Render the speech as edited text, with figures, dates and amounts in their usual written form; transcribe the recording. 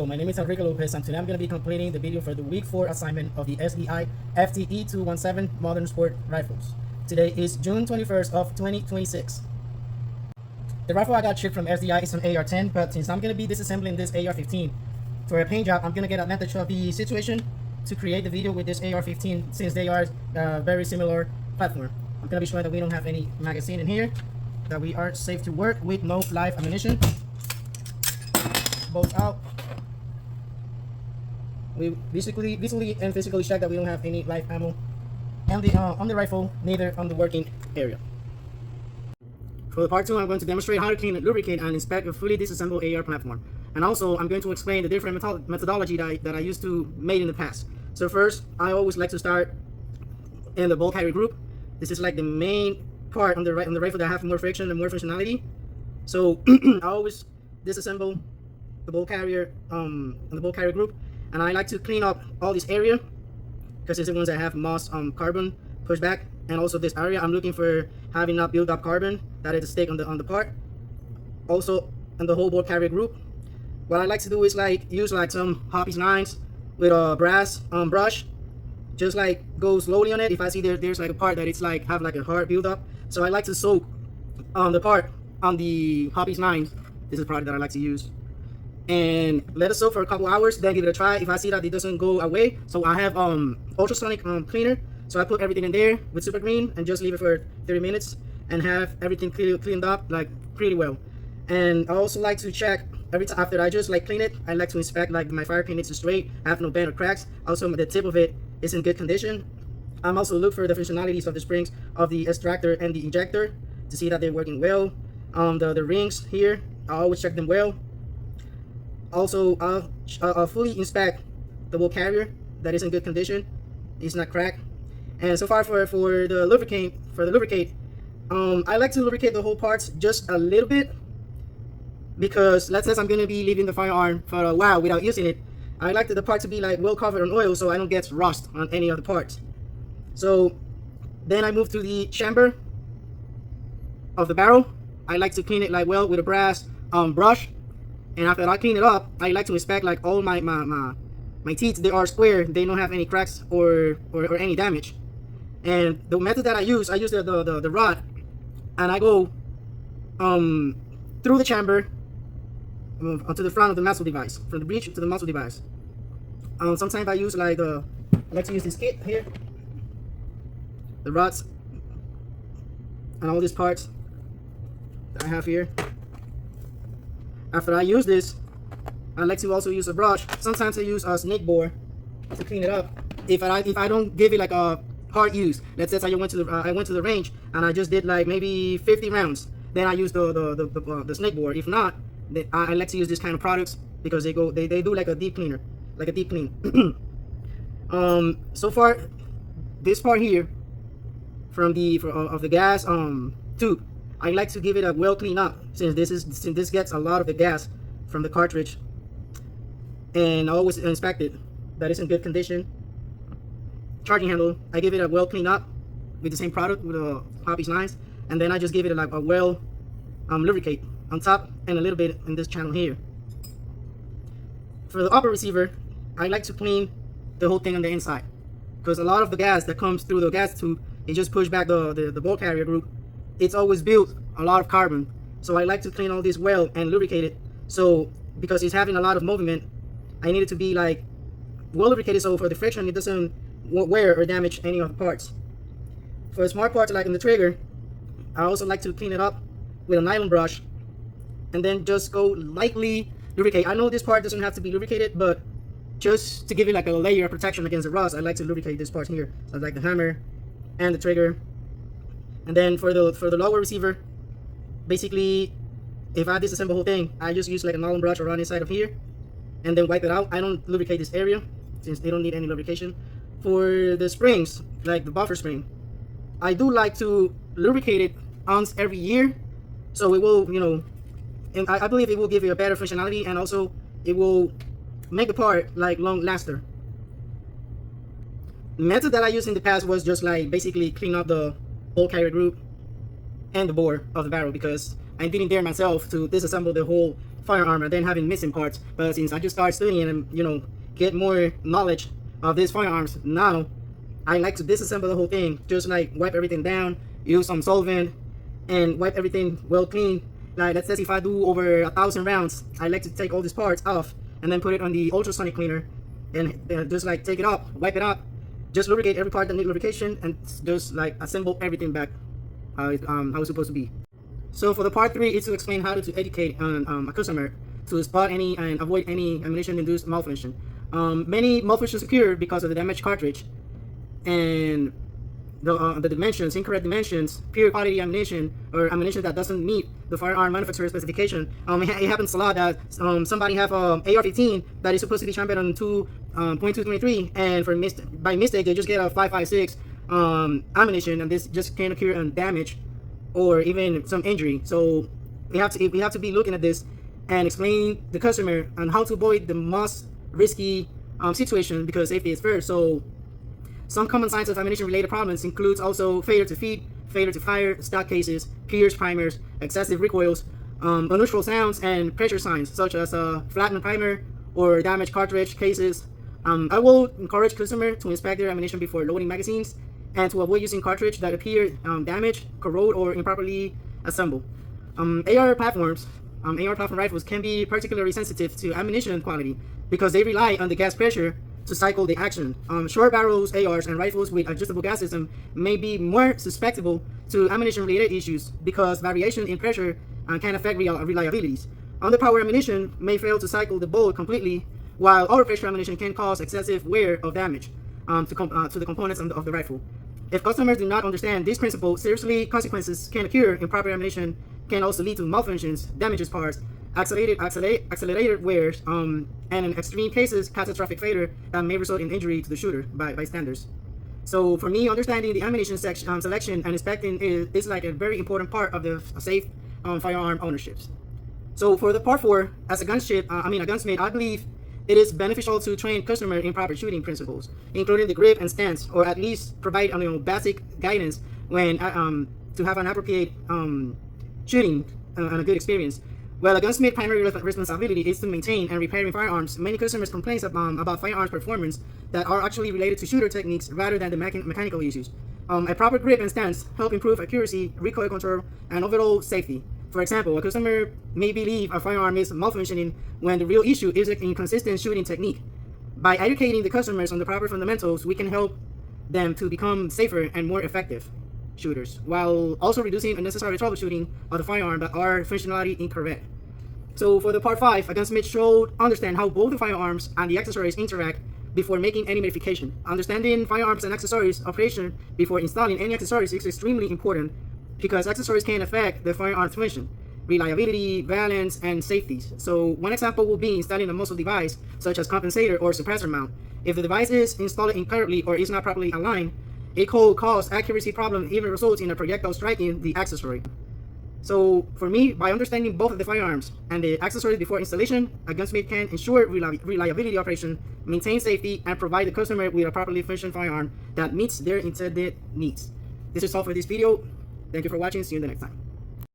Hello, my name is Enrique Lopez, and today I'm going to be completing the video for the week 4 assignment of the SEI FTE 217 Modern Sport Rifles. Today is June 21st of 2026. The rifle I got shipped from SDI is an AR-10, but since I'm going to be disassembling this AR-15 for a paint job, I'm going to get advantage of the situation to create the video with this AR-15 since they are very similar platform. I'm going to be showing that we don't have any magazine in here, that we are safe to work with no live ammunition. Both out. We visually and physically check that we don't have any live ammo on the rifle, neither on the working area. For the part 2, I'm going to demonstrate how to clean, lubricate, and inspect a fully disassembled AR platform. And also, I'm going to explain the different methodology that I used to make in the past. So first, I always like to start in the ball carrier group. This is like the main part on the rifle that have more friction and more functionality. So I always disassemble the ball carrier the ball carrier group, and I like to clean up all this area because it's the ones that have most carbon pushback, and also this area I'm looking for having not built up carbon that is stick on the part. Also in the whole ball carrier group, what I like to do is like use like some hobbies lines with a brass brush, just like go slowly on it. If I see there's like a part that it's like have like a hard build up, so I like to soak the part on the hobbies lines. This is a product that I like to use, and let it soak for a couple hours, then give it a try. If I see that it doesn't go away, so I have ultrasonic cleaner, so I put everything in there with super green and just leave it for 30 minutes and have everything cleaned up like pretty well. And I also like to check every time after I just like clean it, I like to inspect like my fire pin is straight, I have no bend or cracks, also the tip of it is in good condition. I'm also look for the functionalities of the springs of the extractor and the ejector to see that they're working well. The rings here, I always check them well. Also, I'll fully inspect the ball carrier that is in good condition, it's not cracked. And so far for the lubricate, I like to lubricate the whole parts just a little bit, because let's say I'm going to be leaving the firearm for a while without using it. I like the part to be like well covered in oil so I don't get rust on any of the parts. So then I move to the chamber of the barrel. I like to clean it like well with a brass brush. And after I clean it up, I like to inspect like all my teeth. They are square, they don't have any cracks or any damage. And the method that I use the rod, and I go through the chamber onto the front of the muzzle device, from the breech to the muzzle device. Sometimes I use like I like to use this kit here, the rods and all these parts that I have here. After I use this, I like to also use a brush. Sometimes I use a snake bore to clean it up. If I don't give it like a hard use, let's say I went to the range and I just did like maybe 50 rounds, then I use the snake bore. If not, I like to use this kind of products because they do like a deep cleaner, like a deep clean. So far, this part here from the gas tube, I like to give it a well clean up since this gets a lot of the gas from the cartridge, and I always inspect it that it's in good condition. Charging handle, I give it a well clean up with the same product with the hobbies lines, and then I just give it like a well lubricate on top and a little bit in this channel here. For the upper receiver, I like to clean the whole thing on the inside because a lot of the gas that comes through the gas tube, it just push back the ball carrier group. It's always built a lot of carbon, so I like to clean all this well and lubricate it. So because it's having a lot of movement, I need it to be like well lubricated, so for the friction it doesn't wear or damage any of the parts. For smart parts like in the trigger, I also like to clean it up with a nylon brush and then just go lightly lubricate. I know this part doesn't have to be lubricated, but just to give it like a layer of protection against the rust, I like to lubricate this part here, so like the hammer and the trigger. And then for the lower receiver, basically, if I disassemble the whole thing, I just use like a nylon brush around inside of here, and then wipe it out. I don't lubricate this area since they don't need any lubrication. For the springs, like the buffer spring, I do like to lubricate it once every year, so it will, and I believe it will give you a better functionality, and also it will make the part like long laster. The method that I used in the past was just like basically clean up the ball carrier group and the bore of the barrel, because I didn't dare myself to disassemble the whole firearm and then having missing parts. But since I just started studying and get more knowledge of these firearms now, I like to disassemble the whole thing, just like wipe everything down, use some solvent, and wipe everything well clean. Like let's say if I do over 1,000 rounds, I like to take all these parts off and then put it on the ultrasonic cleaner and just like take it up, wipe it up, just lubricate every part that needs lubrication, and just like assemble everything back how it's supposed to be. So for the part 3 is to explain how to educate a customer to spot any and avoid any ammunition-induced malfunction. Many malfunctions occur because of the damaged cartridge and the dimensions, incorrect dimensions, poor quality ammunition, or ammunition that doesn't meet the firearm manufacturer specification. It happens a lot that somebody have AR-15 that is supposed to be chambered on 2.223, and by mistake they just get a 5.56 ammunition, and this just can occur on damage or even some injury. So we have to be looking at this and explain the customer on how to avoid the most risky situation, because safety is first. So some common signs of ammunition-related problems includes also failure to feed, failure to fire, stock cases, pierced primers, excessive recoils, unusual sounds, and pressure signs such as flattened primer or damaged cartridge cases. I will encourage customers to inspect their ammunition before loading magazines and to avoid using cartridge that appear damaged, corrode, or improperly assembled. AR platform rifles can be particularly sensitive to ammunition quality because they rely on the gas pressure to cycle the action. Short barrels, ARs, and rifles with adjustable gas system may be more susceptible to ammunition-related issues because variation in pressure can affect reliabilities. Underpowered ammunition may fail to cycle the bullet completely, while overpressure ammunition can cause excessive wear or damage to the components of the rifle. If customers do not understand this principle, seriously consequences can occur. Improper ammunition can also lead to malfunctions, damages parts, accelerated wears, and in extreme cases, catastrophic failure that may result in injury to the shooter by bystanders. So for me, understanding the ammunition selection and inspecting is like a very important part of the safe firearm ownerships. So for the part 4, as a gunsmith, I believe it is beneficial to train customers in proper shooting principles, including the grip and stance, or at least provide basic guidance when to have an appropriate shooting and a good experience. Well, a gunsmith's primary responsibility is to maintain and repairing firearms. Many customers complain about firearms performance that are actually related to shooter techniques rather than the mechanical issues. A proper grip and stance help improve accuracy, recoil control, and overall safety. For example, a customer may believe a firearm is malfunctioning when the real issue is an inconsistent shooting technique. By educating the customers on the proper fundamentals, we can help them to become safer and more effective shooters, while also reducing unnecessary troubleshooting of the firearm that are functionality incorrect. So for the part 5, a gunsmith should understand how both the firearms and the accessories interact before making any modification. Understanding firearms and accessories operation before installing any accessories is extremely important because accessories can affect the firearm's function, reliability, balance, and safety. So one example will be installing a muzzle device such as compensator or suppressor mount. If the device is installed incorrectly or is not properly aligned, it could cause accuracy problems, even results in a projectile striking the accessory. So for me, by understanding both of the firearms and the accessories before installation, a gunsmith can ensure reliability operation, maintain safety, and provide the customer with a properly functioning firearm that meets their intended needs. This is all for this video. Thank you for watching. See you in the next time.